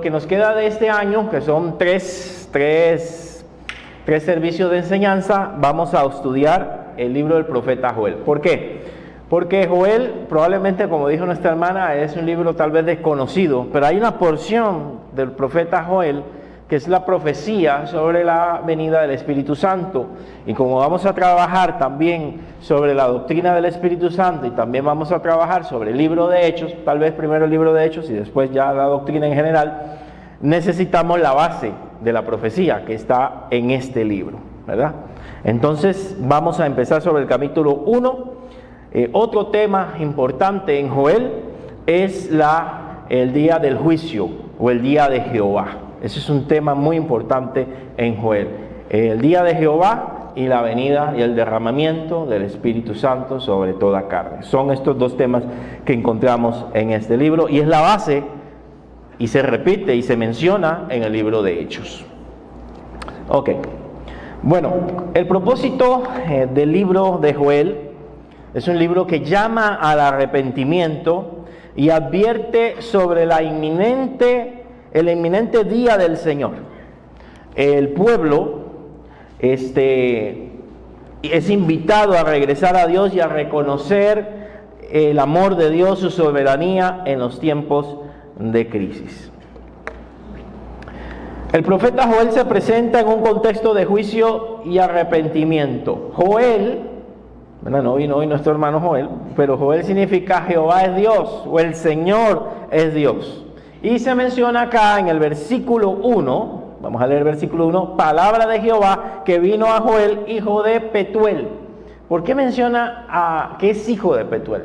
que nos queda de este año, que son tres servicios de enseñanza, vamos a estudiar el libro del profeta Joel. ¿Por qué? Porque Joel, probablemente, como dijo nuestra hermana, es un libro tal vez desconocido, pero hay una porción del profeta Joel que es la profecía sobre la venida del Espíritu Santo. Y como vamos a trabajar también sobre la doctrina del Espíritu Santo y también vamos a trabajar sobre el libro de Hechos, tal vez primero el libro de Hechos y después ya la doctrina en general, necesitamos la base de la profecía que está en este libro, ¿verdad? Entonces vamos a empezar sobre el capítulo 1. Otro tema importante en Joel es el día del juicio o el día de Jehová. Ese es un tema muy importante en Joel. El día de Jehová y la venida y el derramamiento del Espíritu Santo sobre toda carne. Son estos dos temas que encontramos en este libro y es la base y se repite y se menciona en el libro de Hechos. Ok. Bueno, el propósito del libro de Joel es un libro que llama al arrepentimiento y advierte sobre el inminente día del Señor. El pueblo es invitado a regresar a Dios y a reconocer el amor de Dios, su soberanía en los tiempos de crisis. El profeta Joel se presenta en un contexto de juicio y arrepentimiento. Joel, no vino hoy nuestro hermano Joel, pero Joel significa Jehová es Dios o el Señor es Dios. Y se menciona acá en el versículo 1, vamos a leer el versículo 1, palabra de Jehová que vino a Joel, hijo de Petuel. ¿Por qué menciona que es hijo de Petuel?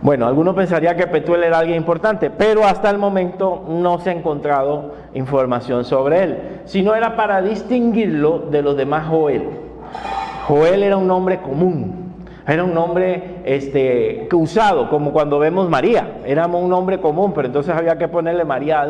Bueno, algunos pensarían que Petuel era alguien importante, pero hasta el momento no se ha encontrado información sobre él, sino era para distinguirlo de los demás Joel. Joel era un nombre común. Era un nombre usado, como cuando vemos María. Era un nombre común, pero entonces había que ponerle María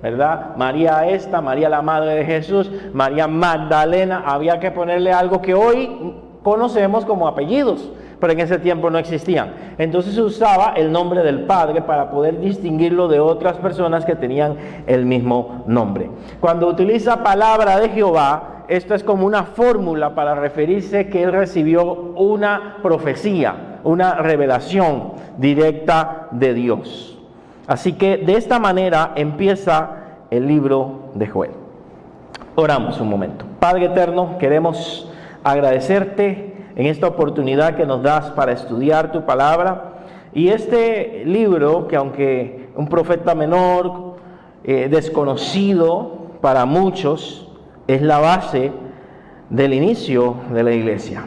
¿verdad? María María la madre de Jesús, María Magdalena. Había que ponerle algo que hoy conocemos como apellidos, pero en ese tiempo no existían. Entonces se usaba el nombre del Padre para poder distinguirlo de otras personas que tenían el mismo nombre. Cuando utiliza palabra de Jehová, esto es como una fórmula para referirse que él recibió una profecía, una revelación directa de Dios. Así que de esta manera empieza el libro de Joel. Oramos un momento. Padre eterno, queremos agradecerte en esta oportunidad que nos das para estudiar tu palabra. Y este libro, que aunque un profeta menor, desconocido para muchos, es la base del inicio de la iglesia.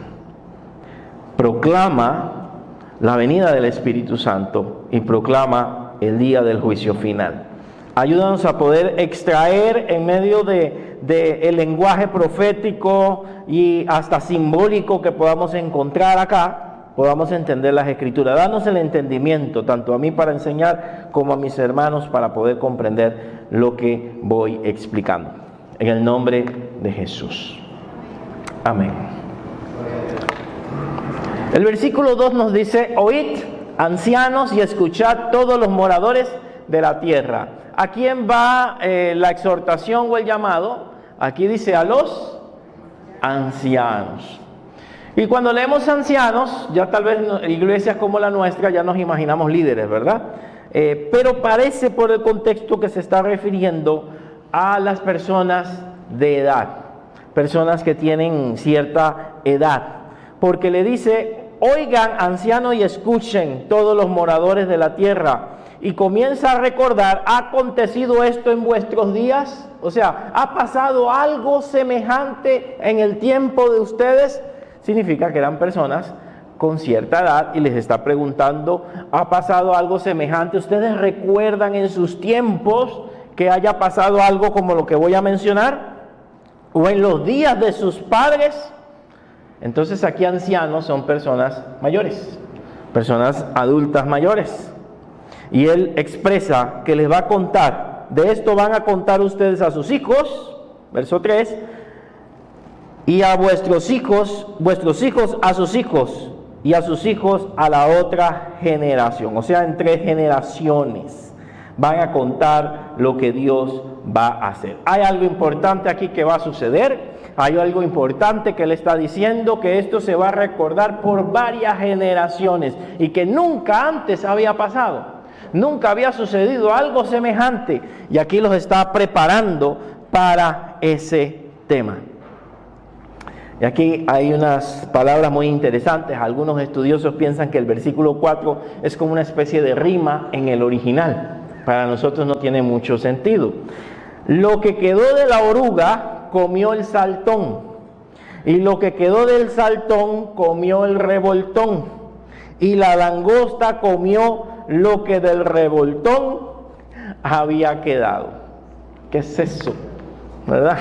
Proclama la venida del Espíritu Santo y proclama el día del juicio final. Ayúdanos a poder extraer en medio del lenguaje profético y hasta simbólico que podamos encontrar acá, podamos entender las Escrituras. Danos el entendimiento, tanto a mí para enseñar como a mis hermanos para poder comprender lo que voy explicando. En el nombre de Jesús. Amén. El versículo 2 nos dice: oíd, ancianos, y escuchad todos los moradores de la tierra. ¿A quién va la exhortación o el llamado? Aquí dice a los ancianos. Y cuando leemos ancianos, ya tal vez en iglesias como la nuestra ya nos imaginamos líderes, ¿verdad? Pero parece por el contexto que se está refiriendo a las personas de edad, personas que tienen cierta edad, porque le dice: oigan, ancianos, y escuchen todos los moradores de la tierra. Y comienza a recordar: ¿ha acontecido esto en vuestros días? O sea, ¿ha pasado algo semejante en el tiempo de ustedes? Significa que eran personas con cierta edad y les está preguntando: ¿ha pasado algo semejante? ¿Ustedes recuerdan en sus tiempos que haya pasado algo como lo que voy a mencionar? ¿O en los días de sus padres? Entonces aquí ancianos son personas mayores, personas adultas mayores. Y él expresa que les va a contar, de esto van a contar ustedes a sus hijos, verso 3, y a vuestros hijos a sus hijos, y a sus hijos a la otra generación, o sea, en 3 generaciones. van a contar lo que Dios va a hacer. Hay algo importante aquí que va a suceder. Hay algo importante que Él está diciendo, que esto se va a recordar por varias generaciones y que nunca antes había pasado. Nunca había sucedido algo semejante y aquí los está preparando para ese tema. Y aquí hay unas palabras muy interesantes. Algunos estudiosos piensan que el versículo 4 es como una especie de rima en el original. Para nosotros no tiene mucho sentido. Lo que quedó de la oruga comió el saltón, y lo que quedó del saltón comió el revoltón, y la langosta comió lo que del revoltón había quedado. ¿Qué es eso? ¿Verdad?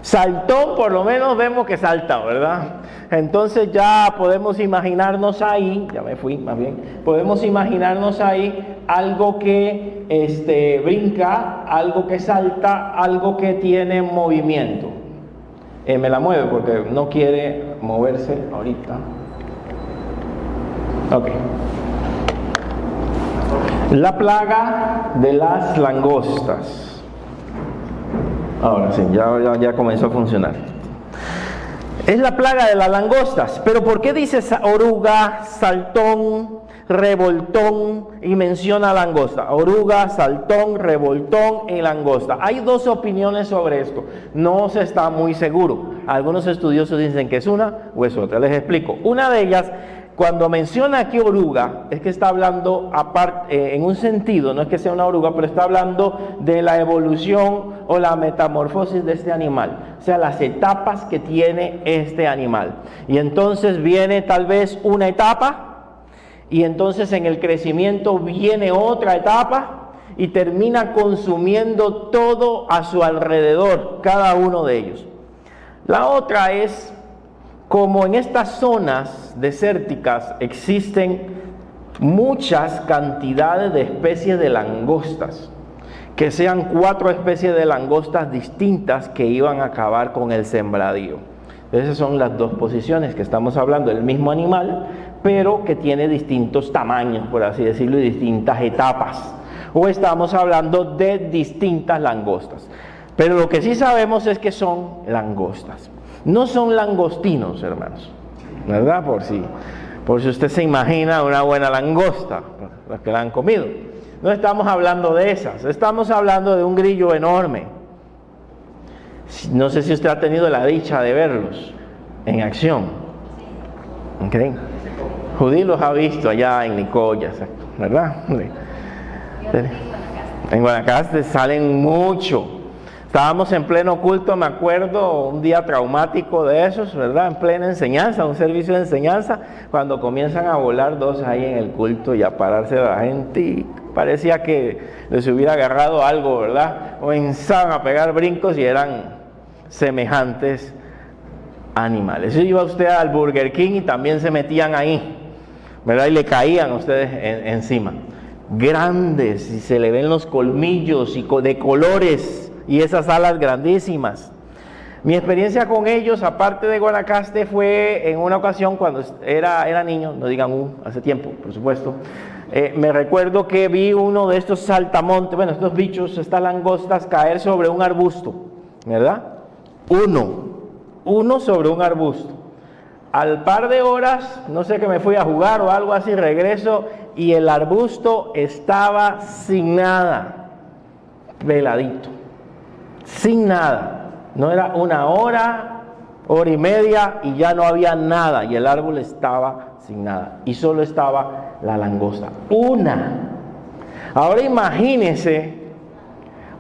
Saltón, por lo menos vemos que salta, ¿verdad? Entonces ya podemos imaginarnos ahí, ya me fui más bien, podemos imaginarnos ahí algo que brinca, algo que salta, algo que tiene movimiento. Me la mueve porque no quiere moverse ahorita. Ok. La plaga de las langostas. Ahora sí, ya comenzó a funcionar. Es la plaga de las langostas. Pero ¿por qué dice oruga, saltón, revoltón y menciona langosta? Oruga, saltón, revoltón y langosta. Hay dos opiniones sobre esto. No se está muy seguro. Algunos estudiosos dicen que es una o es otra. Les explico. Una de ellas, cuando menciona aquí oruga, es que está hablando en un sentido, no es que sea una oruga, pero está hablando de la evolución o la metamorfosis de este animal, o sea, las etapas que tiene este animal. Y entonces viene tal vez una etapa, y entonces en el crecimiento viene otra etapa, y termina consumiendo todo a su alrededor, cada uno de ellos. La otra es, como en estas zonas desérticas existen muchas cantidades de especies de langostas, que sean 4 especies de langostas distintas que iban a acabar con el sembradío. Esas son las dos posiciones que estamos hablando, del mismo animal, pero que tiene distintos tamaños, por así decirlo, y distintas etapas. O estamos hablando de distintas langostas. Pero lo que sí sabemos es que son langostas. No son langostinos, hermanos, ¿verdad? Por si usted se imagina una buena langosta, los que la han comido. No estamos hablando de esas, estamos hablando de un grillo enorme. No sé si usted ha tenido la dicha de verlos en acción. ¿Okay? Judy los ha visto allá en Nicoya, ¿verdad? En Guanacaste salen mucho. Estábamos en pleno culto, me acuerdo, un día traumático de esos, ¿verdad? En plena enseñanza, un servicio de enseñanza, cuando comienzan a volar dos ahí en el culto y a pararse la gente, y parecía que les hubiera agarrado algo, ¿verdad? Comenzaban a pegar brincos y eran semejantes animales. Iba usted al Burger King y también se metían ahí, ¿verdad? Y le caían a ustedes encima. Grandes, y se le ven los colmillos y de colores, y esas alas grandísimas. Mi experiencia con ellos, aparte de Guanacaste, fue en una ocasión cuando era niño, no digan hace tiempo, por supuesto. Me recuerdo que vi uno de estos saltamontes, estos bichos, estas langostas, caer sobre un arbusto, ¿verdad? Uno sobre un arbusto. Al par de horas, no sé, que me fui a jugar o algo así, regreso y el arbusto estaba sin nada, veladito. Sin nada, no era una hora y media y ya no había nada, y el árbol estaba sin nada, y solo estaba la langosta, una. Ahora imagínese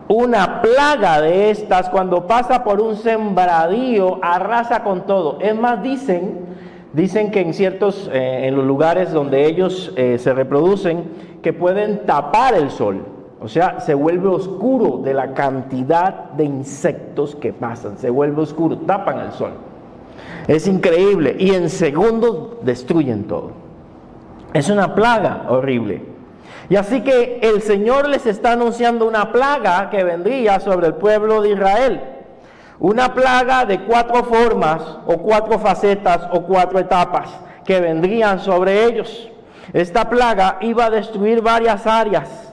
una plaga de estas, cuando pasa por un sembradío, arrasa con todo. Es más, dicen que en los lugares donde ellos se reproducen, que pueden tapar el sol. O sea, se vuelve oscuro de la cantidad de insectos que pasan. Se vuelve oscuro, tapan el sol. Es increíble. Y en segundos destruyen todo. Es una plaga horrible. Y así que el Señor les está anunciando una plaga que vendría sobre el pueblo de Israel. Una plaga de 4 formas, o 4 facetas, o 4 etapas que vendrían sobre ellos. Esta plaga iba a destruir varias áreas.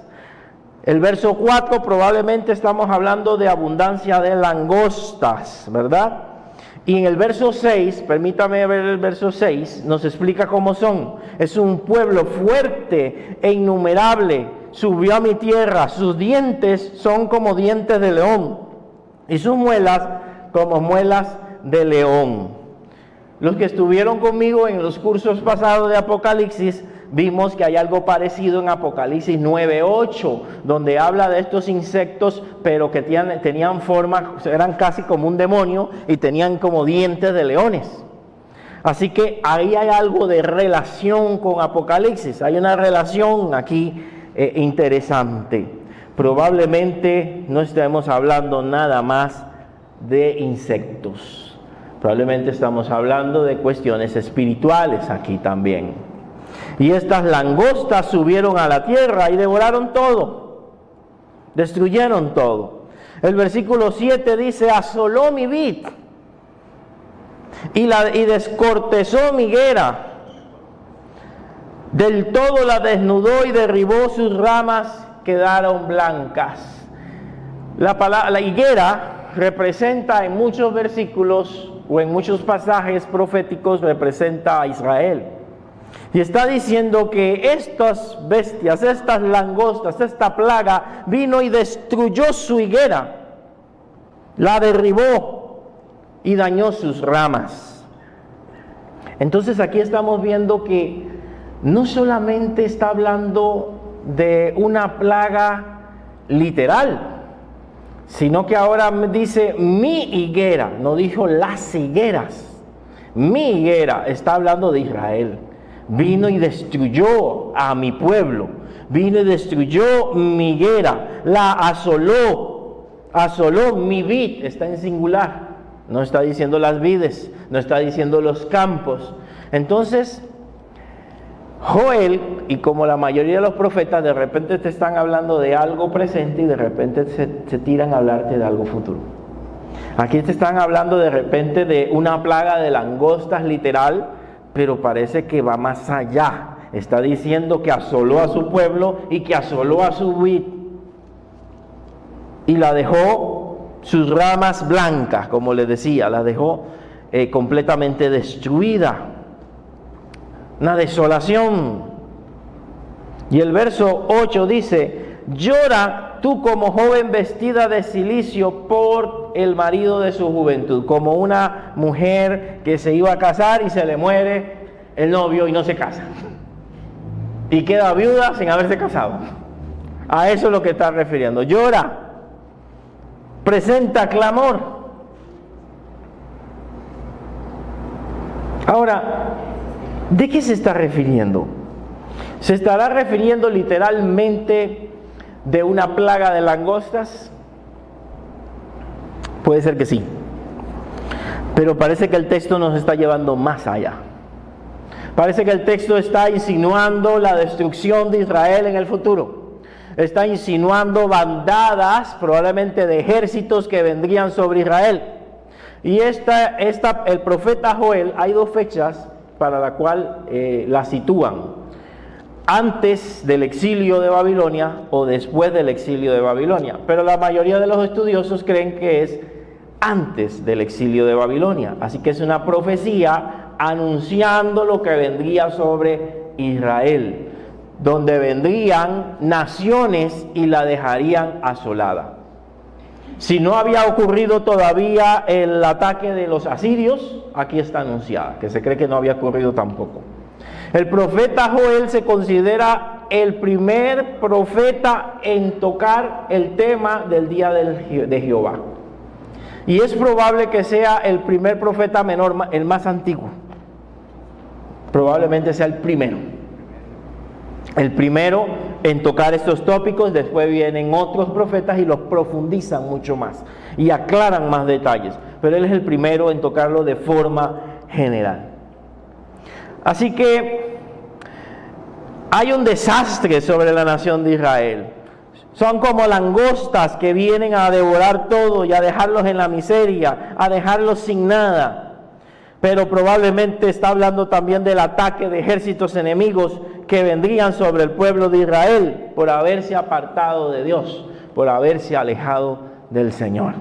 El verso 4 probablemente estamos hablando de abundancia de langostas, ¿verdad? Y en el verso 6, permítame ver el verso 6, nos explica cómo son. Es un pueblo fuerte e innumerable, subió a mi tierra, sus dientes son como dientes de león y sus muelas como muelas de león. Los que estuvieron conmigo en los cursos pasados de Apocalipsis, vimos que hay algo parecido en Apocalipsis 9:8, donde habla de estos insectos, pero que tenían forma, eran casi como un demonio y tenían como dientes de leones. Así que ahí hay algo de relación con Apocalipsis, hay una relación aquí interesante. Probablemente no estemos hablando nada más de insectos, probablemente estamos hablando de cuestiones espirituales aquí también. Y estas langostas subieron a la tierra y devoraron todo, destruyeron todo. El versículo 7 dice: asoló mi vid y descortezó mi higuera, del todo la desnudó y derribó, sus ramas quedaron blancas. La higuera representa en muchos versículos o en muchos pasajes proféticos, representa a Israel. Y está diciendo que estas bestias, estas langostas, esta plaga vino y destruyó su higuera, la derribó y dañó sus ramas. Entonces aquí estamos viendo que no solamente está hablando de una plaga literal, sino que ahora dice mi higuera, no dijo las higueras. Mi higuera está hablando de Israel. Vino y destruyó a mi pueblo, vino y destruyó mi higuera, la asoló mi vid, está en singular, no está diciendo las vides, no está diciendo los campos. Entonces, Joel, y como la mayoría de los profetas, de repente te están hablando de algo presente y de repente se tiran a hablarte de algo futuro. Aquí te están hablando de repente de una plaga de langostas literal, pero parece que va más allá. Está diciendo que asoló a su pueblo y que asoló a su vid y la dejó sus ramas blancas, como les decía, la dejó completamente destruida. Una desolación. Y el verso 8 dice: llora tú como joven vestida de cilicio por el marido de su juventud, como una mujer que se iba a casar y se le muere el novio y no se casa y queda viuda sin haberse casado. A eso es lo que está refiriendo. Llora, presenta clamor. Ahora, ¿de qué se está refiriendo? ¿Se estará refiriendo literalmente de una plaga de langostas? Puede ser que sí, pero parece que el texto nos está llevando más allá. Parece que el texto está insinuando la destrucción de Israel en el futuro. Está insinuando bandadas, probablemente de ejércitos que vendrían sobre Israel. Y el profeta Joel, hay dos fechas para la cual la sitúan: antes del exilio de Babilonia o después del exilio de Babilonia. Pero la mayoría de los estudiosos creen que es antes del exilio de Babilonia. Así que es una profecía anunciando lo que vendría sobre Israel, donde vendrían naciones y la dejarían asolada. Si no había ocurrido todavía el ataque de los asirios, aquí está anunciada, que se cree que no había ocurrido tampoco. El profeta Joel se considera el primer profeta en tocar el tema del día de Jehová. Y es probable que sea el primer profeta menor, el más antiguo. Probablemente sea el primero en tocar estos tópicos. Después vienen otros profetas y los profundizan mucho más y aclaran más detalles, pero él es el primero en tocarlo de forma general. Así que hay un desastre sobre la nación de Israel. Son como langostas que vienen a devorar todo y a dejarlos en la miseria, a dejarlos sin nada. pero probablemente está hablando también del ataque de ejércitos enemigos que vendrían sobre el pueblo de Israel por haberse apartado de Dios, por haberse alejado del Señor.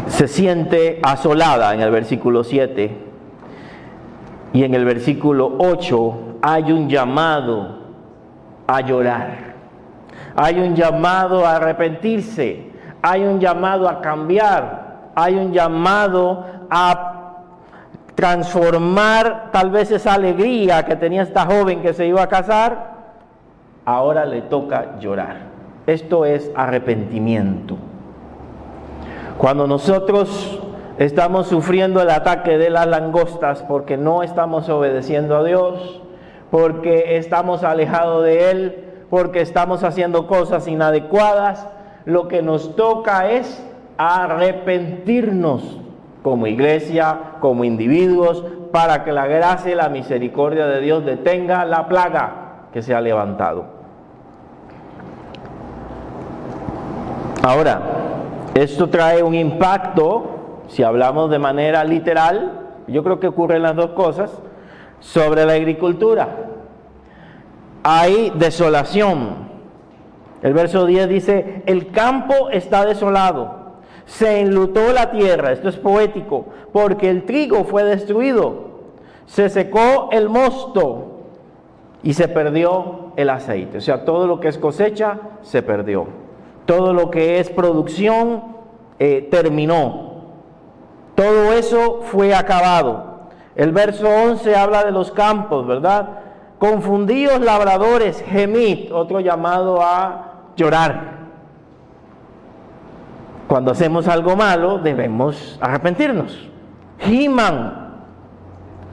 Se siente asolada en el versículo 7 y en el versículo 8 hay un llamado a llorar, hay un llamado a arrepentirse, hay un llamado a cambiar, hay un llamado a transformar tal vez esa alegría que tenía esta joven que se iba a casar, ahora le toca llorar. Esto es arrepentimiento. Cuando nosotros estamos sufriendo el ataque de las langostas porque no estamos obedeciendo a Dios, porque estamos alejados de Él, porque estamos haciendo cosas inadecuadas, lo que nos toca es arrepentirnos como iglesia, como individuos, para que la gracia y la misericordia de Dios detenga la plaga que se ha levantado. Ahora, esto trae un impacto, si hablamos de manera literal, yo creo que ocurren las dos cosas, sobre la agricultura. Hay desolación. El verso 10 dice, el campo está desolado, se enlutó la tierra, esto es poético, porque el trigo fue destruido, se secó el mosto y se perdió el aceite. O sea, todo lo que es cosecha se perdió, todo lo que es producción terminó, todo eso fue acabado. El verso 11 habla de los campos, ¿verdad? Confundidos labradores, gemid, otro llamado a llorar. Cuando hacemos algo malo, debemos arrepentirnos. Giman,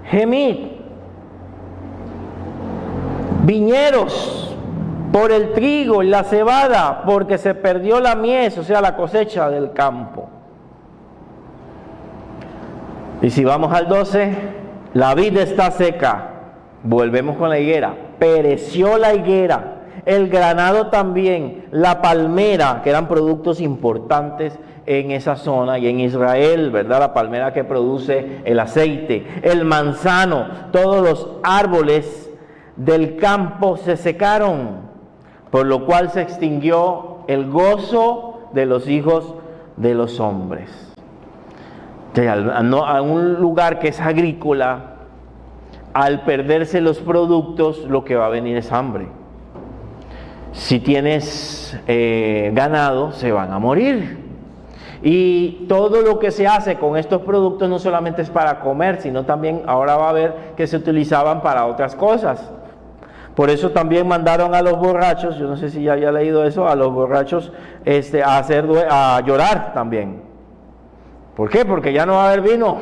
gemid, viñeros por el trigo y la cebada, porque se perdió la mies, o sea, la cosecha del campo. Y si vamos al 12, la vid está seca. Volvemos con la higuera. Pereció la higuera, el granado también, la palmera, que eran productos importantes en esa zona y en Israel, ¿verdad? La palmera que produce el aceite, el manzano, todos los árboles del campo se secaron, por lo cual se extinguió el gozo de los hijos de los hombres. A un lugar que es agrícola, al perderse los productos, lo que va a venir es hambre. Si tienes ganado, se van a morir. Y todo lo que se hace con estos productos no solamente es para comer, sino también ahora va a ver que se utilizaban para otras cosas. Por eso también mandaron a los borrachos, yo no sé si ya haya leído eso, a los borrachos a llorar también. ¿Por qué? Porque ya no va a haber vino.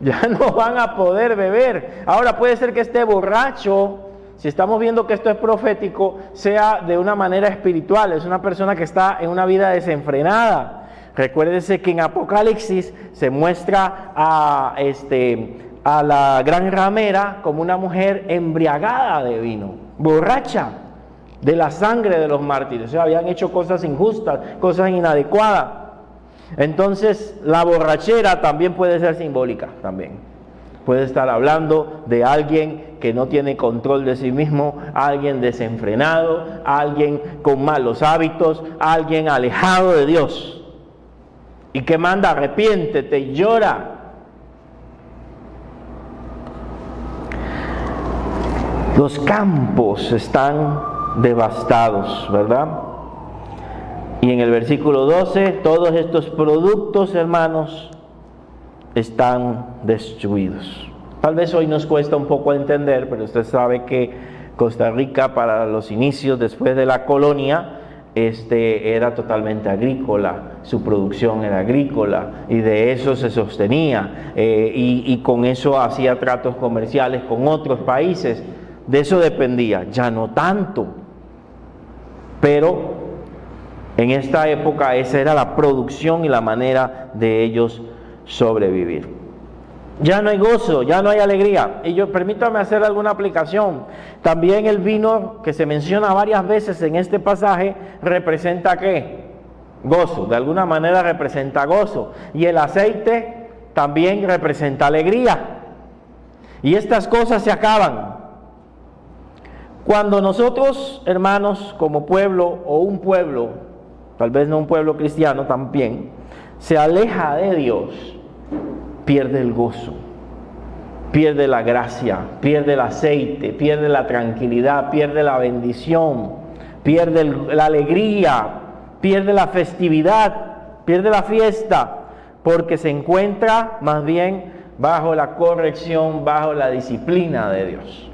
Ya no van a poder beber. Ahora puede ser que este borracho, si estamos viendo que esto es profético, sea de una manera espiritual, es una persona que está en una vida desenfrenada. Recuérdese que en Apocalipsis se muestra a la gran ramera como una mujer embriagada de vino, borracha de la sangre de los mártires. O sea, habían hecho cosas injustas, cosas inadecuadas. Entonces, la borrachera también puede ser simbólica, también. Puede estar hablando de alguien que no tiene control de sí mismo, alguien desenfrenado, alguien con malos hábitos, alguien alejado de Dios. Y que manda, arrepiéntete y llora. Los campos están devastados, ¿verdad? Y en el versículo 12, todos estos productos, hermanos, están destruidos. Tal vez hoy nos cuesta un poco entender, pero usted sabe que Costa Rica, para los inicios después de la colonia, era totalmente agrícola, su producción era agrícola y de eso se sostenía, y con eso hacía tratos comerciales con otros países, de eso dependía, ya no tanto, pero en esta época esa era la producción y la manera de ellos sobrevivir. Ya no hay gozo, ya no hay alegría. Y permítame hacer alguna aplicación. También el vino que se menciona varias veces en este pasaje representa ¿qué? Gozo, de alguna manera representa gozo. Y el aceite también representa alegría. Y estas cosas se acaban. Cuando nosotros, hermanos, como pueblo o un pueblo, tal vez no un pueblo cristiano también, se aleja de Dios, pierde el gozo, pierde la gracia, pierde el aceite, pierde la tranquilidad, pierde la bendición, pierde la alegría, pierde la festividad, pierde la fiesta, porque se encuentra más bien bajo la corrección, bajo la disciplina de Dios.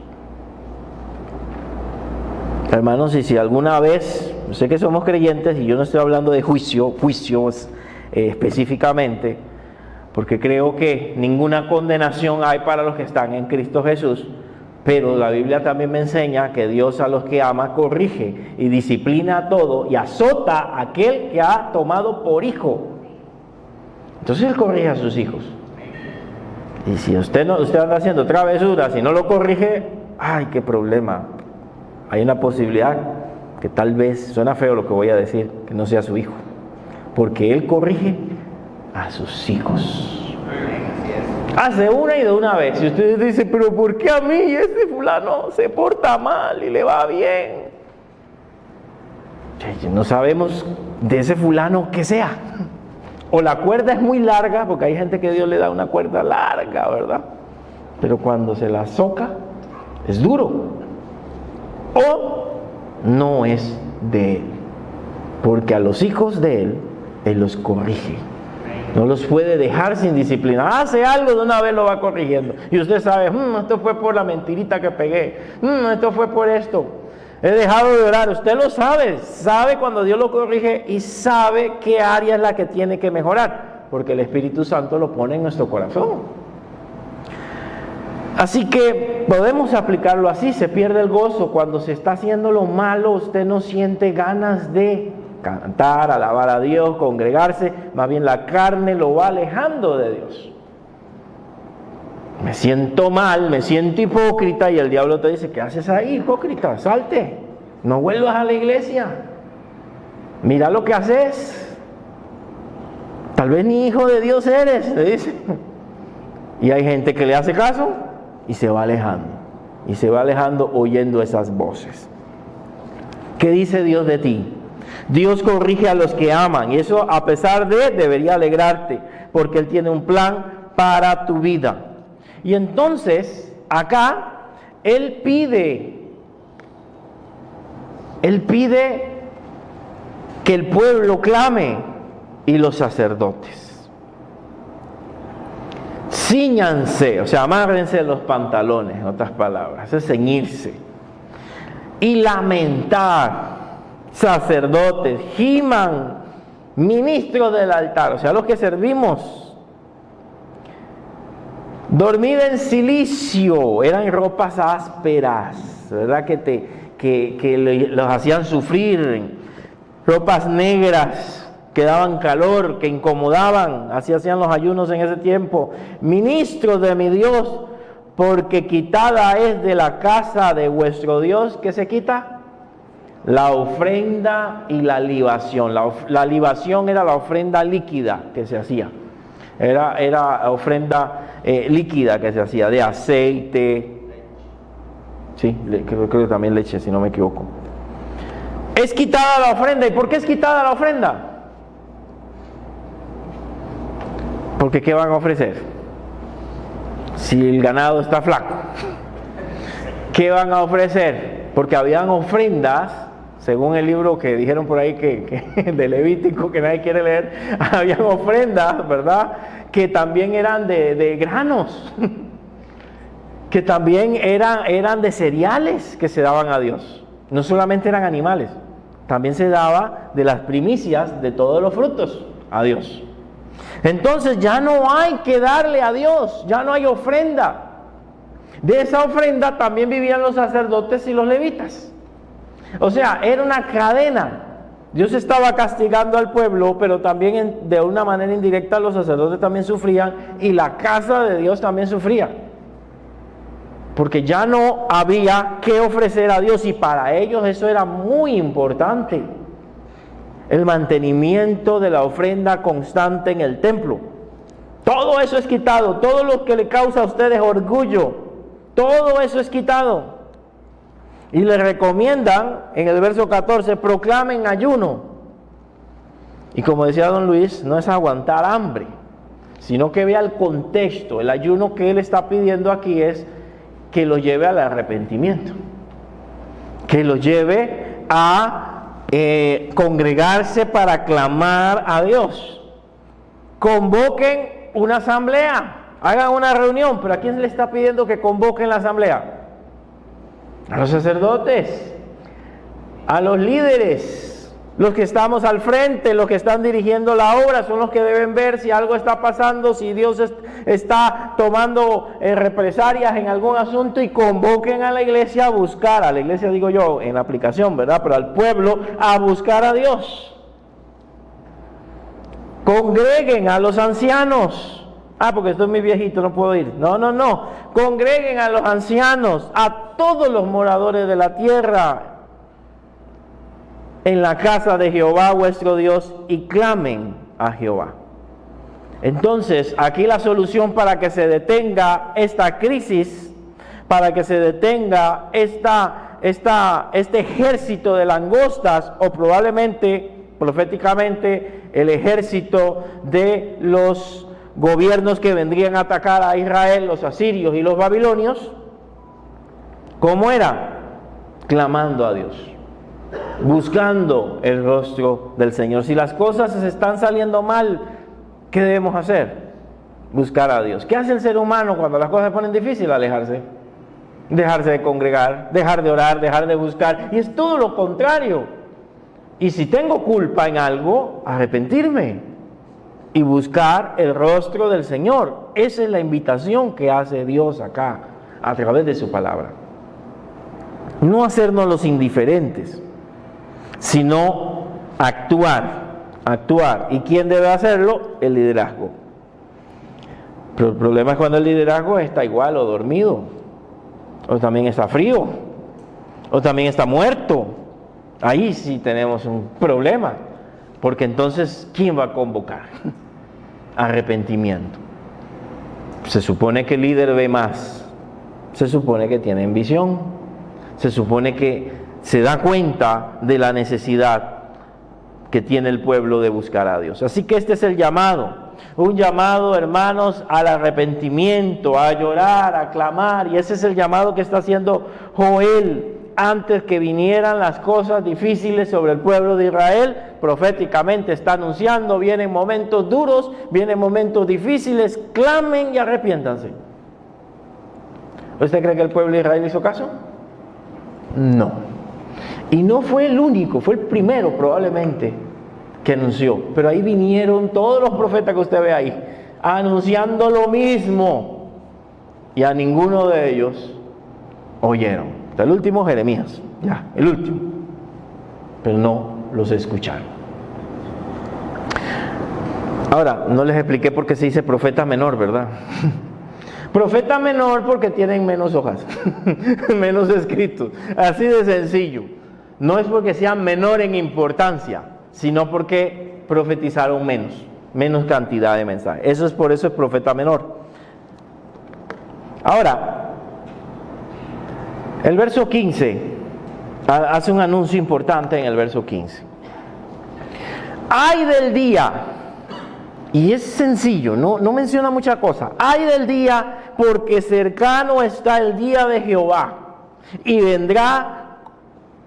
Hermanos, y si alguna vez, yo sé que somos creyentes y yo no estoy hablando de juicios específicamente, porque creo que ninguna condenación hay para los que están en Cristo Jesús, pero la Biblia también me enseña que Dios a los que ama corrige y disciplina a todo y azota a aquel que ha tomado por hijo. Entonces Él corrige a sus hijos. Y si usted anda haciendo travesuras y no lo corrige, ¡ay, qué problema! Hay una posibilidad que tal vez, suena feo lo que voy a decir, que no sea su hijo, porque Él corrige a sus hijos. Hace una y de una vez. Y usted dice, pero ¿por qué a mí ese fulano se porta mal y le va bien? No sabemos de ese fulano que sea. O la cuerda es muy larga, porque hay gente que Dios le da una cuerda larga, ¿verdad? Pero cuando se la soca, es duro. O no es de Él, porque a los hijos de Él, Él los corrige. No los puede dejar sin disciplina. Hace algo, de una vez lo va corrigiendo. Y usted sabe, esto fue por la mentirita que pegué. Esto fue por esto. He dejado de orar. Usted lo sabe. Sabe cuando Dios lo corrige y sabe qué área es la que tiene que mejorar. Porque el Espíritu Santo lo pone en nuestro corazón. Así que podemos aplicarlo así. Se pierde el gozo. Cuando se está haciendo lo malo, usted no siente ganas de cantar, alabar a Dios, congregarse. Más bien la carne lo va alejando de Dios. Me siento mal, me siento hipócrita, y el diablo te dice, ¿qué haces ahí, hipócrita? Salte, no vuelvas a la iglesia. Mira lo que haces. Tal vez ni hijo de Dios eres, le dice. Y hay gente que le hace caso y se va alejando. Y se va alejando oyendo esas voces. ¿Qué dice Dios de ti? Dios corrige a los que aman, y eso, a pesar de, debería alegrarte, porque Él tiene un plan para tu vida. Y entonces, acá, Él pide que el pueblo clame y los sacerdotes. Cíñanse, o sea, amárrense los pantalones, en otras palabras, es ceñirse. Y lamentar, sacerdotes, giman, ministros del altar, o sea, los que servimos. Dormir en cilicio, eran ropas ásperas, ¿verdad? Que los hacían sufrir, ropas negras que daban calor, que incomodaban, así hacían los ayunos en ese tiempo. Ministros de mi Dios, porque quitada es de la casa de vuestro Dios, ¿qué se quita? La ofrenda y la libación. La libación era la ofrenda líquida que se hacía. Era ofrenda líquida que se hacía, de aceite. Sí, creo que también leche, si no me equivoco. Es quitada la ofrenda. ¿Y por qué es quitada la ofrenda? Porque ¿qué van a ofrecer? Si el ganado está flaco, ¿qué van a ofrecer? Porque habían ofrendas, según el libro que dijeron por ahí que de Levítico, que nadie quiere leer, habían ofrendas, ¿verdad? Que también eran de granos, que también eran de cereales que se daban a Dios. No solamente eran animales, también se daba de las primicias de todos los frutos a Dios. Entonces ya no hay que darle a Dios, ya no hay ofrenda. De esa ofrenda también vivían los sacerdotes y los levitas. O sea, era una cadena. Dios estaba castigando al pueblo, pero también de una manera indirecta los sacerdotes también sufrían, y la casa de Dios también sufría. Porque ya no había que ofrecer a Dios, y para ellos eso era muy importante. el mantenimiento de la ofrenda constante en el templo. Todo eso es quitado, todo lo que le causa a ustedes orgullo, todo eso es quitado. Y le recomiendan, en el verso 14, proclamen ayuno. Y como decía don Luis, no es aguantar hambre, sino que vea el contexto. El ayuno que él está pidiendo aquí es que lo lleve al arrepentimiento, que lo lleve a congregarse para clamar a Dios. Convoquen una asamblea, hagan una reunión. ¿Pero a quién le está pidiendo que convoquen la asamblea? A los sacerdotes, a los líderes, los que estamos al frente, los que están dirigiendo la obra, son los que deben ver si algo está pasando, si Dios está tomando represalias en algún asunto, y convoquen a la iglesia a buscar, a la iglesia digo yo en la aplicación, ¿verdad? Pero al pueblo a buscar a Dios. Congreguen a los ancianos. Porque estoy muy viejito, no puedo ir. No. Congreguen a los ancianos, a todos los moradores de la tierra, en la casa de Jehová vuestro Dios, y clamen a Jehová. Entonces, aquí la solución para que se detenga esta crisis, para que se detenga este ejército de langostas, o probablemente, proféticamente, el ejército de los gobiernos que vendrían a atacar a Israel, los asirios y los babilonios, ¿cómo era? Clamando a Dios, buscando el rostro del Señor. Si las cosas se están saliendo mal, ¿qué debemos hacer? Buscar a Dios. ¿Qué hace el ser humano cuando las cosas se ponen difíciles? Alejarse, dejarse de congregar, dejar de orar, dejar de buscar, y es todo lo contrario. Y si tengo culpa en algo, arrepentirme y buscar el rostro del Señor. Esa es la invitación que hace Dios acá a través de su palabra. No hacernos los indiferentes, sino actuar. ¿Y quién debe hacerlo? El liderazgo. Pero el problema es cuando el liderazgo está igual o dormido, o también está frío, o también está muerto. Ahí sí tenemos un problema, porque entonces, ¿quién va a convocar? Arrepentimiento. Se supone que el líder ve más, se supone que tiene visión, se supone que se da cuenta de la necesidad que tiene el pueblo de buscar a Dios. Así que este es el llamado, un llamado, hermanos, al arrepentimiento, a llorar, a clamar, y ese es el llamado que está haciendo Joel. Antes que vinieran las cosas difíciles sobre el pueblo de Israel, proféticamente está anunciando: vienen momentos duros, vienen momentos difíciles, clamen y arrepiéntanse. ¿Usted cree que el pueblo de Israel hizo caso? No. Y no fue el único, fue el primero probablemente que anunció. Pero ahí vinieron todos los profetas que usted ve ahí, anunciando lo mismo, y a ninguno de ellos oyeron. El último, Jeremías, ya, el último, pero no los escucharon. Ahora, no les expliqué por qué se dice profeta menor, ¿verdad? Profeta menor porque tienen menos hojas, menos escritos, así de sencillo. No es porque sean menor en importancia, sino porque profetizaron menos cantidad de mensajes. Por eso es profeta menor. Ahora, el verso 15 hace un anuncio importante en el verso 15. ¡Ay del día! Y es sencillo, no menciona mucha cosa. ¡Ay del día! Porque cercano está el día de Jehová, y vendrá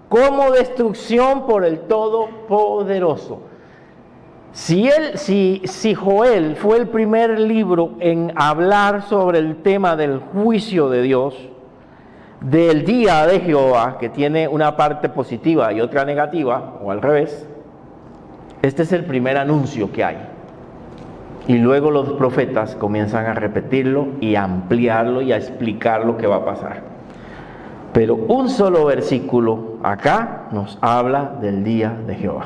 como destrucción por el Todopoderoso. Si Joel fue el primer libro en hablar sobre el tema del juicio de Dios, del día de Jehová, que tiene una parte positiva y otra negativa, o al revés, este es el primer anuncio que hay. Y luego los profetas comienzan a repetirlo y a ampliarlo y a explicar lo que va a pasar. Pero un solo versículo acá nos habla del día de Jehová.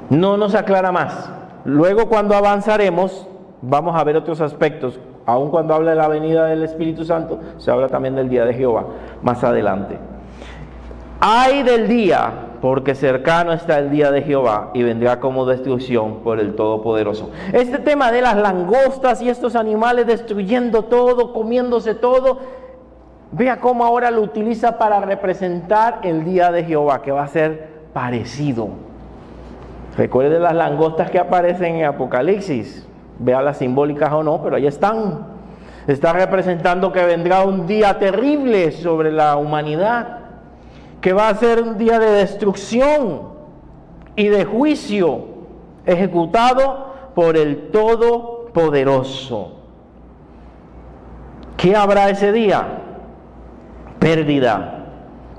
No nos aclara más. Luego, cuando avanzaremos, vamos a ver otros aspectos. Aun cuando habla de la venida del Espíritu Santo, se habla también del día de Jehová más adelante. Ay del día, porque cercano está el día de Jehová y vendrá como destrucción por el Todopoderoso. Este tema de las langostas y estos animales destruyendo todo, comiéndose todo, vea cómo ahora lo utiliza para representar el día de Jehová, que va a ser parecido. Recuerde las langostas que aparecen en Apocalipsis, vea las simbólicas o no, pero ahí están. Está representando que vendrá un día terrible sobre la humanidad, que va a ser un día de destrucción y de juicio ejecutado por el Todopoderoso. ¿Qué habrá ese día? Pérdida.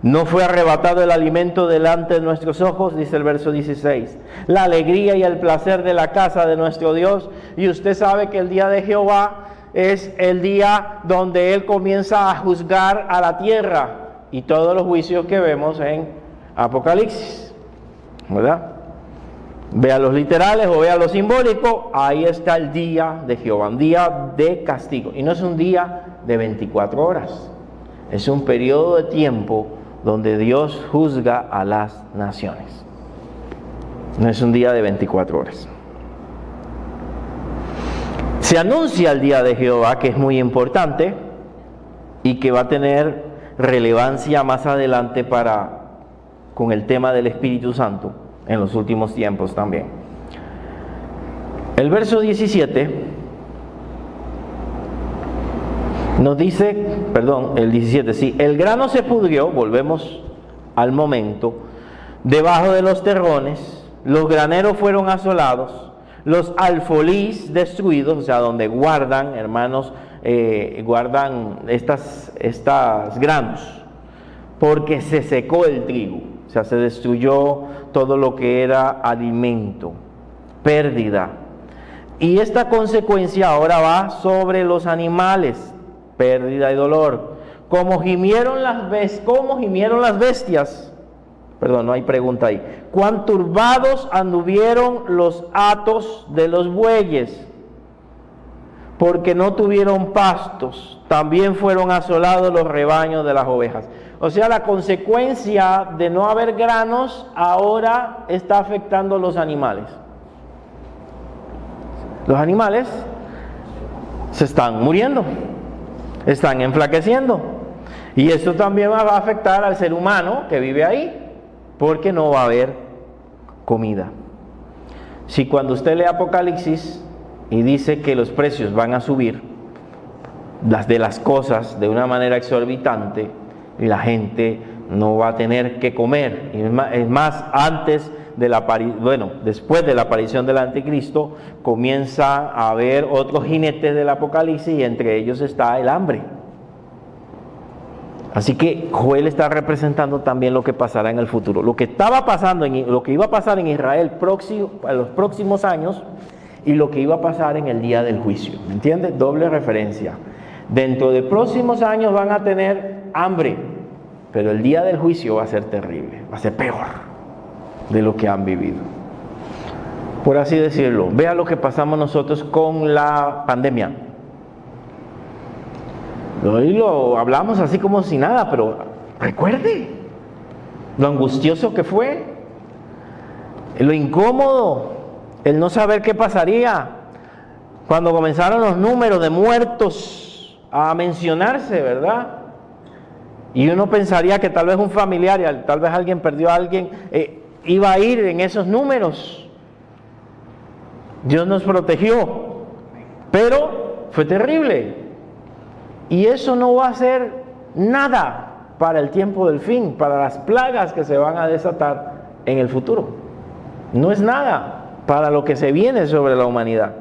No fue arrebatado el alimento delante de nuestros ojos, dice el verso 16. La alegría y el placer de la casa de nuestro Dios. Y usted sabe que el día de Jehová es el día donde Él comienza a juzgar a la tierra. Y todos los juicios que vemos en Apocalipsis, ¿verdad? Vea los literales o vea lo simbólico, ahí está el día de Jehová, un día de castigo. Y no es un día de 24 horas, es un periodo de tiempo donde Dios juzga a las naciones. No es un día de 24 horas. Se anuncia el día de Jehová, que es muy importante y que va a tener relevancia más adelante con el tema del Espíritu Santo en los últimos tiempos también. El verso 17 nos dice, el 17, sí, el grano se pudrió, volvemos al momento, debajo de los terrones, los graneros fueron asolados, los alfolís destruidos, o sea, donde guardan, hermanos, guardan estas granos, porque se secó el trigo, o sea, se destruyó todo lo que era alimento, pérdida. Y esta consecuencia ahora va sobre los animales, pérdida y dolor. Como gimieron las bestias, no hay pregunta ahí. Cuán turbados anduvieron los hatos de los bueyes, porque no tuvieron pastos, también fueron asolados los rebaños de las ovejas. O sea, la consecuencia de no haber granos ahora está afectando a los animales. Los animales se están muriendo, están enflaqueciendo, y esto también va a afectar al ser humano que vive ahí, porque no va a haber comida. Si cuando usted lee Apocalipsis y dice que los precios van a subir de las cosas de una manera exorbitante, y la gente no va a tener que comer, es más, después de la aparición del anticristo comienza a haber otros jinetes del Apocalipsis, y entre ellos está el hambre. Así que Joel está representando también lo que pasará en el futuro, lo que estaba pasando, lo que iba a pasar en Israel en los próximos años, y lo que iba a pasar en el día del juicio. ¿Me entiendes? Doble referencia. Dentro de próximos años van a tener hambre, pero el día del juicio va a ser terrible, va a ser peor de lo que han vivido, por así decirlo. Vea lo que pasamos nosotros con la pandemia. Hoy lo hablamos así como si nada, pero recuerde lo angustioso que fue, lo incómodo, el no saber qué pasaría cuando comenzaron los números de muertos a mencionarse, ¿verdad? Y uno pensaría que tal vez un familiar, tal vez alguien perdió a alguien, iba a ir en esos números. Dios nos protegió, pero fue terrible. Y eso no va a ser nada para el tiempo del fin, para las plagas que se van a desatar en el futuro. No es nada para lo que se viene sobre la humanidad.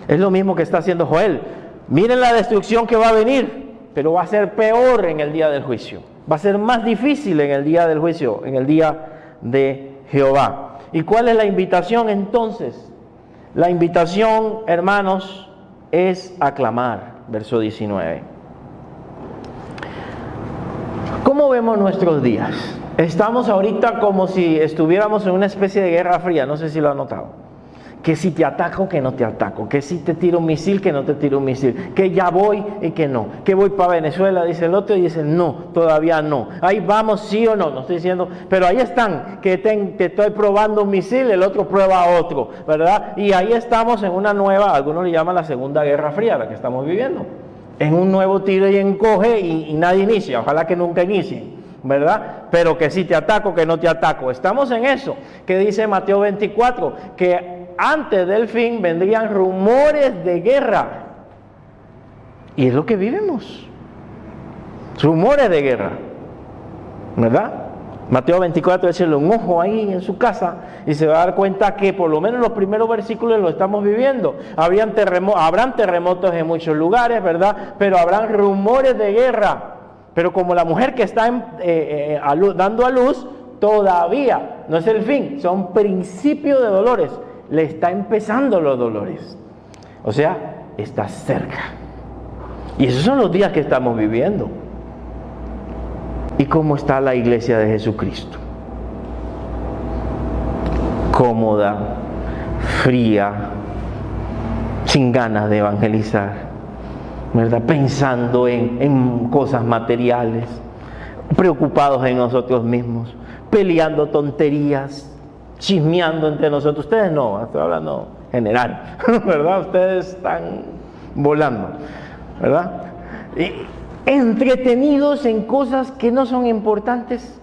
Es lo mismo que está haciendo Joel. Miren la destrucción que va a venir, pero va a ser peor en el día del juicio. Va a ser más difícil en el día del juicio, en el día de Jehová. ¿Y cuál es la invitación entonces? La invitación, hermanos, es aclamar. Verso 19. ¿Cómo vemos nuestros días? Estamos ahorita como si estuviéramos en una especie de guerra fría, no sé si lo han notado. que si te ataco, que no te ataco, que si te tiro un misil, que no te tiro un misil, que ya voy y que no, que voy para Venezuela, dice el otro, y dice no, todavía no, ahí vamos sí o no, no estoy diciendo, pero ahí están, que estoy probando un misil, el otro prueba otro, ¿verdad? Y ahí estamos en una nueva, algunos le llaman la Segunda Guerra Fría, la que estamos viviendo, en un nuevo tiro y encoge y nadie inicia, ojalá que nunca inicie, ¿verdad? Pero que si te ataco, que no te ataco, estamos en eso, que dice Mateo 24, que antes del fin vendrían rumores de guerra. Y es lo que vivimos. Rumores de guerra. ¿Verdad? Mateo 24, échale un ojo ahí en su casa y se va a dar cuenta que por lo menos los primeros versículos lo estamos viviendo. Habrán terremotos en muchos lugares, ¿verdad? Pero habrán rumores de guerra. Pero como la mujer que está dando a luz, todavía no es el fin, son principios de dolores. Le está empezando los dolores. O sea, está cerca. Y esos son los días que estamos viviendo. ¿Y cómo está la iglesia de Jesucristo? Cómoda, fría, sin ganas de evangelizar, ¿verdad? Pensando en cosas materiales, preocupados en nosotros mismos, peleando tonterías, chismeando entre nosotros. Ustedes no, estoy hablando general, ¿verdad? Ustedes están volando, ¿verdad? Y entretenidos en cosas que no son importantes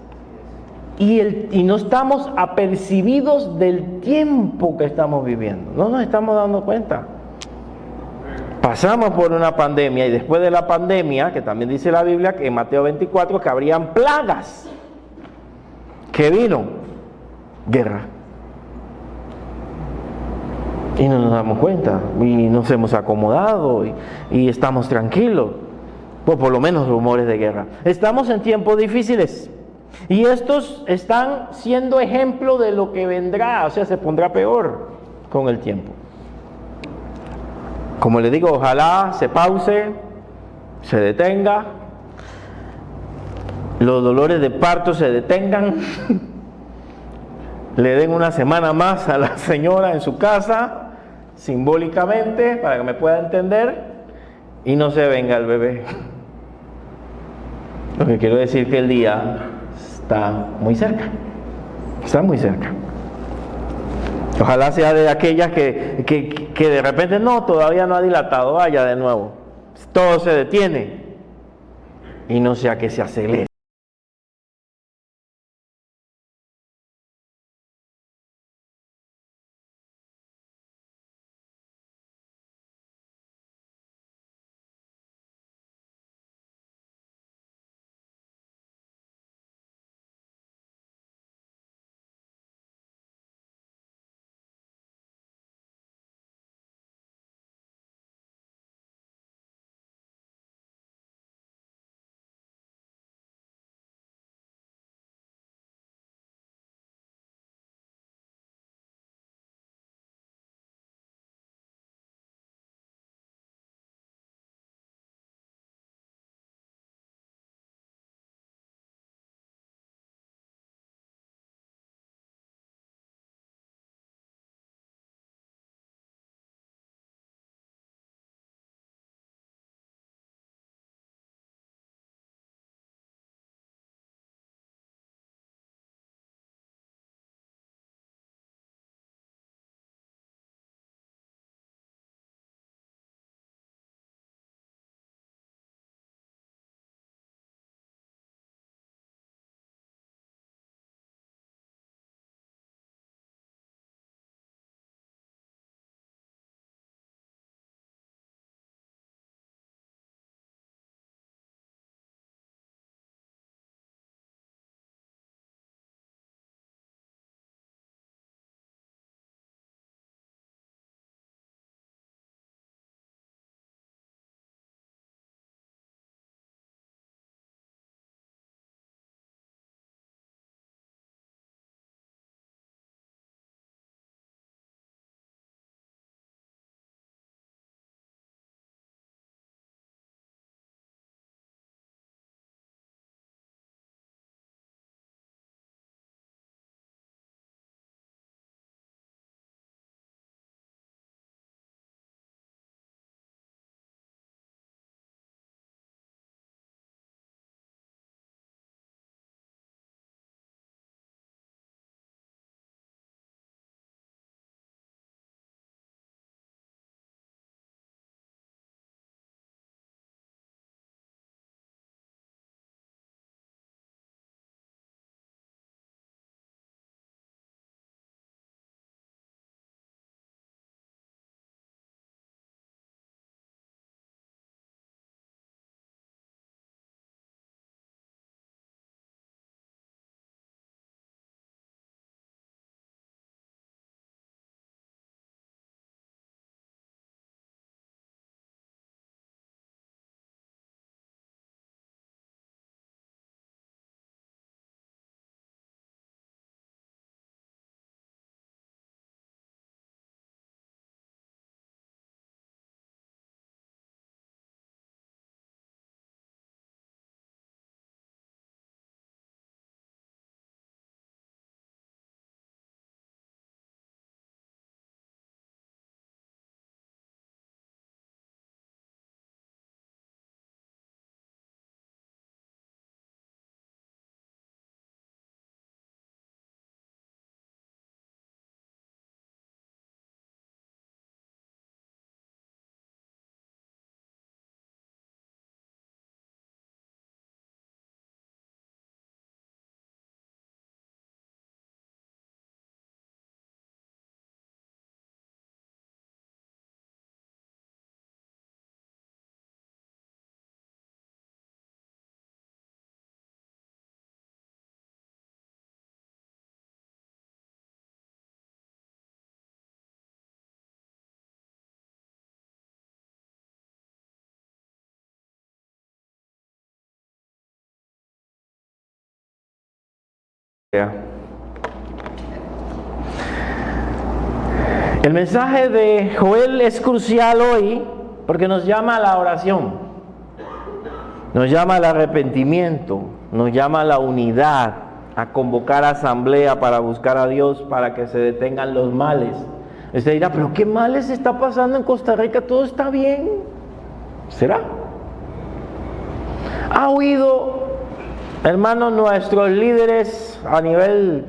y no estamos apercibidos del tiempo que estamos viviendo, no nos estamos dando cuenta. Pasamos por una pandemia y después de la pandemia, que también dice la Biblia, que en Mateo 24, que habrían plagas. ¿Qué vino? Guerra. Y no nos damos cuenta, y nos hemos acomodado, y estamos tranquilos. Pues por lo menos rumores de guerra. Estamos en tiempos difíciles, y estos están siendo ejemplo de lo que vendrá, o sea, se pondrá peor con el tiempo. Como les digo, ojalá se pause, se detenga, los dolores de parto se detengan, le den una semana más a la señora en su casa, simbólicamente, para que me pueda entender, y no se venga el bebé. Lo que quiero decir que el día está muy cerca, está muy cerca. Ojalá sea de aquellas que de repente no, todavía no ha dilatado, vaya de nuevo, todo se detiene, y no sea que se acelere. El mensaje de Joel es crucial hoy porque nos llama a la oración, nos llama al arrepentimiento, nos llama a la unidad, a convocar asamblea para buscar a Dios para que se detengan los males. Usted dirá, pero ¿qué males está pasando en Costa Rica? ¿Todo está bien? ¿Será? ¿Ha oído, hermanos, nuestros líderes a nivel,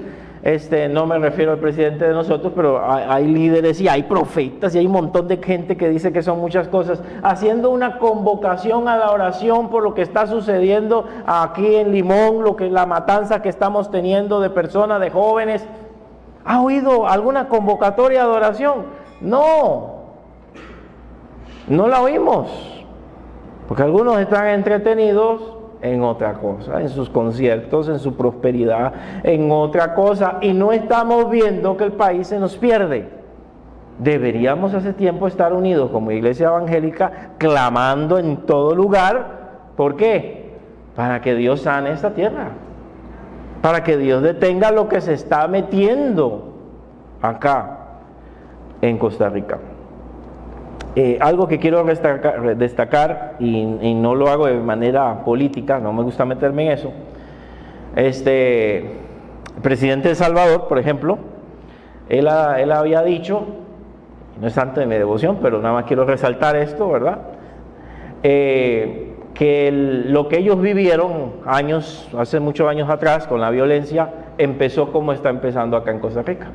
no me refiero al presidente de nosotros, pero hay líderes y hay profetas y hay un montón de gente que dice que son muchas cosas, haciendo una convocación a la oración por lo que está sucediendo aquí en Limón, lo que la matanza que estamos teniendo de personas, de jóvenes? ¿Ha oído alguna convocatoria de oración? No la oímos, porque algunos están entretenidos en otra cosa, en sus conciertos, en su prosperidad, en otra cosa, y no estamos viendo que el país se nos pierde. Deberíamos hace tiempo estar unidos como iglesia evangélica, clamando en todo lugar. ¿Por qué? Para que Dios sane esta tierra, para que Dios detenga lo que se está metiendo acá en Costa Rica. Algo que quiero destacar y no lo hago de manera política, no me gusta meterme en eso. El presidente de El Salvador, por ejemplo, él había dicho, no es santo de mi devoción, pero nada más quiero resaltar esto, ¿verdad? Que lo que ellos vivieron hace muchos años atrás con la violencia, empezó como está empezando acá en Costa Rica.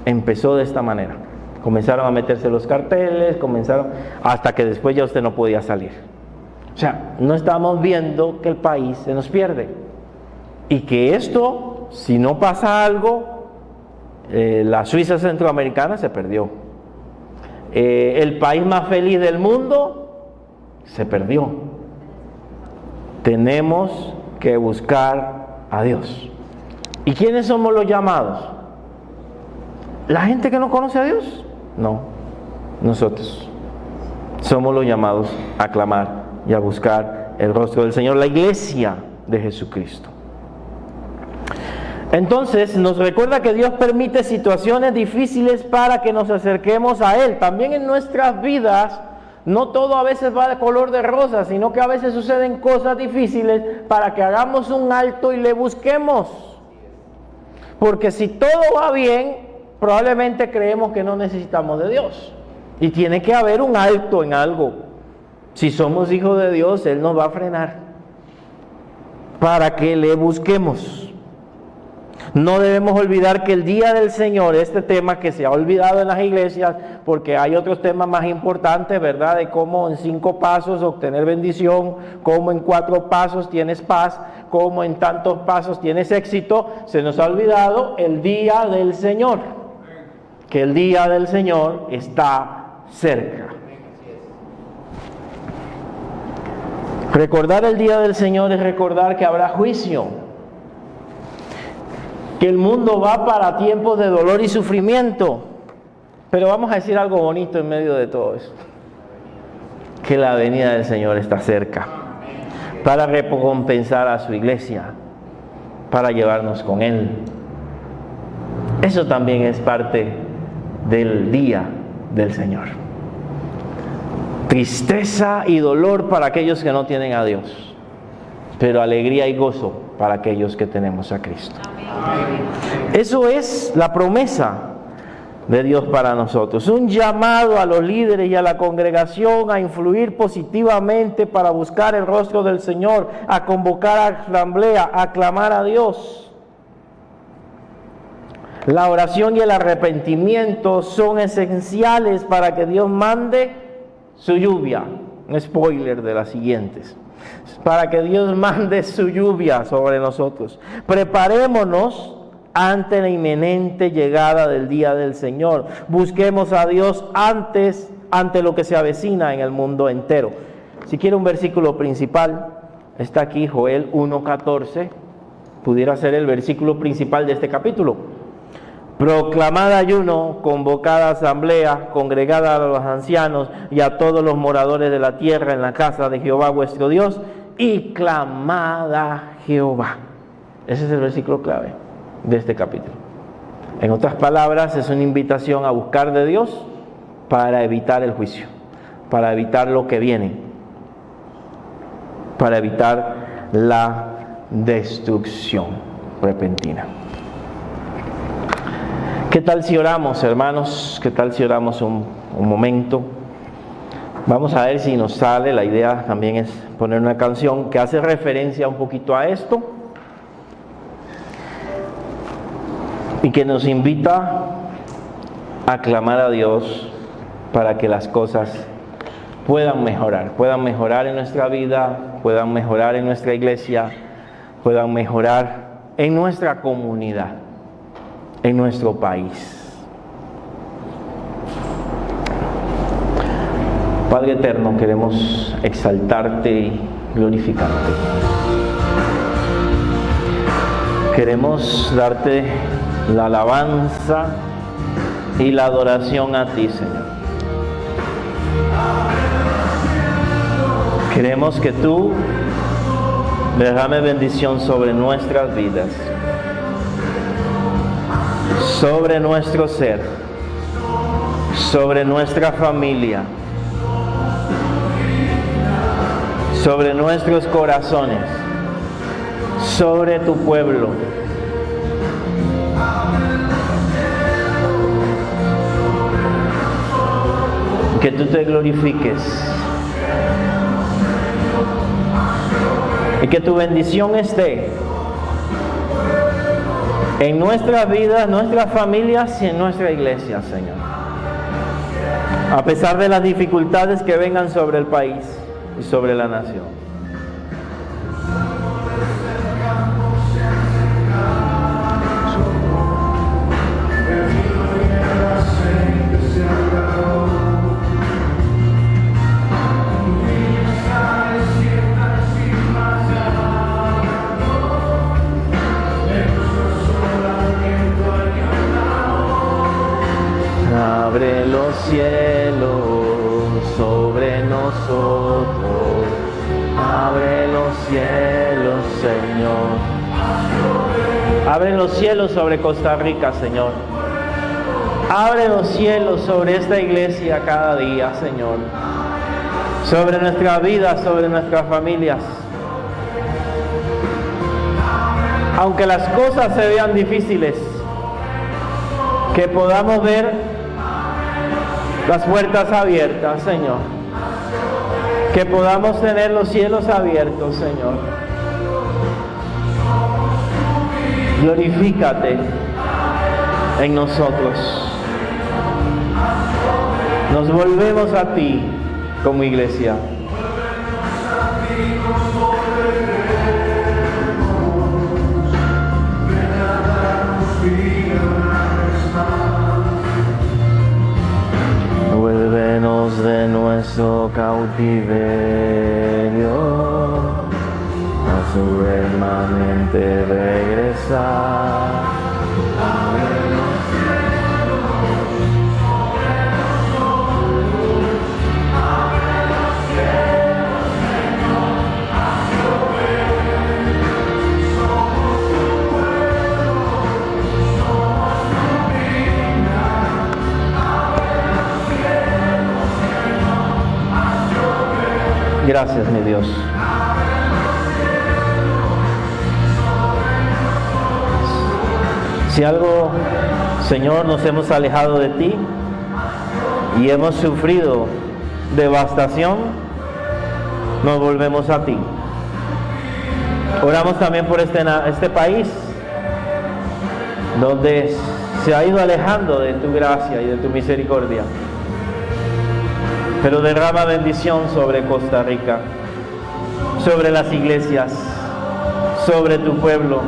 Empezó de esta manera. Comenzaron a meterse los carteles, hasta que después ya usted no podía salir. O sea, no estamos viendo que el país se nos pierde. Y que esto, si no pasa algo, la Suiza centroamericana se perdió. El país más feliz del mundo se perdió. Tenemos que buscar a Dios. ¿Y quiénes somos los llamados? ¿La gente que no conoce a Dios? No, nosotros somos los llamados a clamar y a buscar el rostro del Señor, la iglesia de Jesucristo. Entonces nos recuerda que Dios permite situaciones difíciles para que nos acerquemos a Él. También en nuestras vidas no todo a veces va de color de rosa, sino que a veces suceden cosas difíciles para que hagamos un alto y le busquemos. Porque si todo va bien, probablemente creemos que no necesitamos de Dios. Y tiene que haber un alto en algo. Si somos hijos de Dios, Él nos va a frenar para que le busquemos. No debemos olvidar que el día del Señor, este tema que se ha olvidado en las iglesias, porque hay otros temas más importantes, ¿verdad? De cómo en 5 pasos obtener bendición, cómo en 4 pasos tienes paz, cómo en tantos pasos tienes éxito. Se nos ha olvidado el día del Señor, que el día del Señor está cerca. Recordar el día del Señor es recordar que habrá juicio, que el mundo va para tiempos de dolor y sufrimiento. Pero vamos a decir algo bonito en medio de todo eso: que la venida del Señor está cerca, para recompensar a su iglesia, para llevarnos con Él. Eso también es parte del día del Señor. Tristeza y dolor para aquellos que no tienen a Dios, pero alegría y gozo para aquellos que tenemos a Cristo. Eso es la promesa de Dios para nosotros. Un llamado a los líderes y a la congregación a influir positivamente para buscar el rostro del Señor, a convocar a asamblea, a clamar a Dios. La oración y el arrepentimiento son esenciales para que Dios mande su lluvia. Un spoiler de las siguientes. Para que Dios mande su lluvia sobre nosotros. Preparémonos ante la inminente llegada del día del Señor. Busquemos a Dios ante lo que se avecina en el mundo entero. Si quiere un versículo principal, está aquí Joel 1:14. Pudiera ser el versículo principal de este capítulo. Proclamad ayuno, convocad asamblea, congregad a los ancianos y a todos los moradores de la tierra en la casa de Jehová vuestro Dios, y clamad a Jehová. Ese es el versículo clave. de este capítulo. En otras palabras, es una invitación a buscar de Dios para evitar el juicio, para evitar lo que viene, para evitar la destrucción repentina. ¿Qué tal si oramos, hermanos? ¿Qué tal si oramos un momento? Vamos a ver si nos sale. La idea también es poner una canción que hace referencia un poquito a esto y que nos invita a clamar a Dios para que las cosas puedan mejorar en nuestra vida, puedan mejorar en nuestra iglesia, puedan mejorar en nuestra comunidad, en nuestro país. Padre eterno, queremos exaltarte y glorificarte. Queremos darte la alabanza y la adoración a ti, Señor. Queremos que tú derrame bendición sobre nuestras vidas, sobre nuestro ser, sobre nuestra familia, sobre nuestros corazones, sobre tu pueblo. Que tú te glorifiques y que tu bendición esté en nuestras vidas, nuestras familias y en nuestra iglesia, Señor. A pesar de las dificultades que vengan sobre el país y sobre la nación. Abre los cielos sobre nosotros, abre los cielos, Señor. Abre los cielos sobre Costa Rica, Señor. Abre los cielos sobre esta iglesia cada día, Señor. Sobre nuestra vida, sobre nuestras familias. Aunque las cosas se vean difíciles, que podamos ver las puertas abiertas, Señor. Que podamos tener los cielos abiertos, Señor. Glorifícate en nosotros. Nos volvemos a ti como iglesia. Vuélvenos de nuestro cautiverio, a su remanente regresar. Gracias, mi Dios. Si algo, Señor, nos hemos alejado de ti y hemos sufrido devastación, nos volvemos a ti. Oramos también por este país, donde se ha ido alejando de tu gracia y de tu misericordia. Pero derrama bendición sobre Costa Rica, sobre las iglesias, sobre tu pueblo,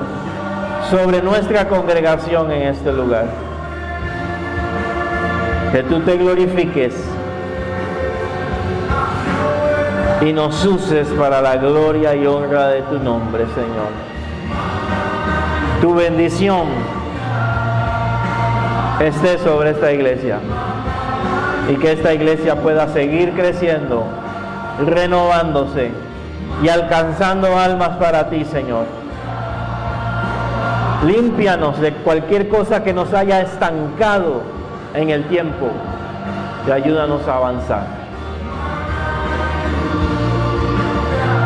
sobre nuestra congregación en este lugar. Que tú te glorifiques y nos uses para la gloria y honra de tu nombre, Señor. Tu bendición esté sobre esta iglesia. Y que esta iglesia pueda seguir creciendo, renovándose y alcanzando almas para ti, Señor. Límpianos de cualquier cosa que nos haya estancado en el tiempo y ayúdanos a avanzar.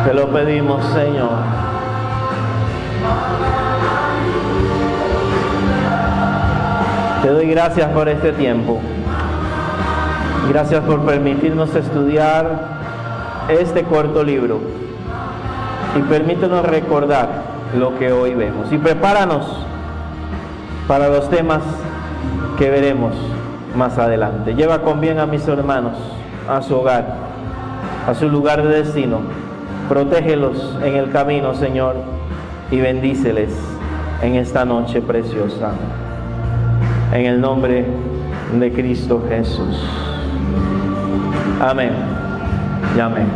Te lo pedimos, Señor. Te doy gracias por este tiempo. Gracias por permitirnos estudiar este corto libro. Y permítenos recordar lo que hoy vemos. Y prepáranos para los temas que veremos más adelante. Lleva con bien a mis hermanos a su hogar, a su lugar de destino. Protégelos en el camino, Señor, y bendíceles en esta noche preciosa. En el nombre de Cristo Jesús. Amén y amén.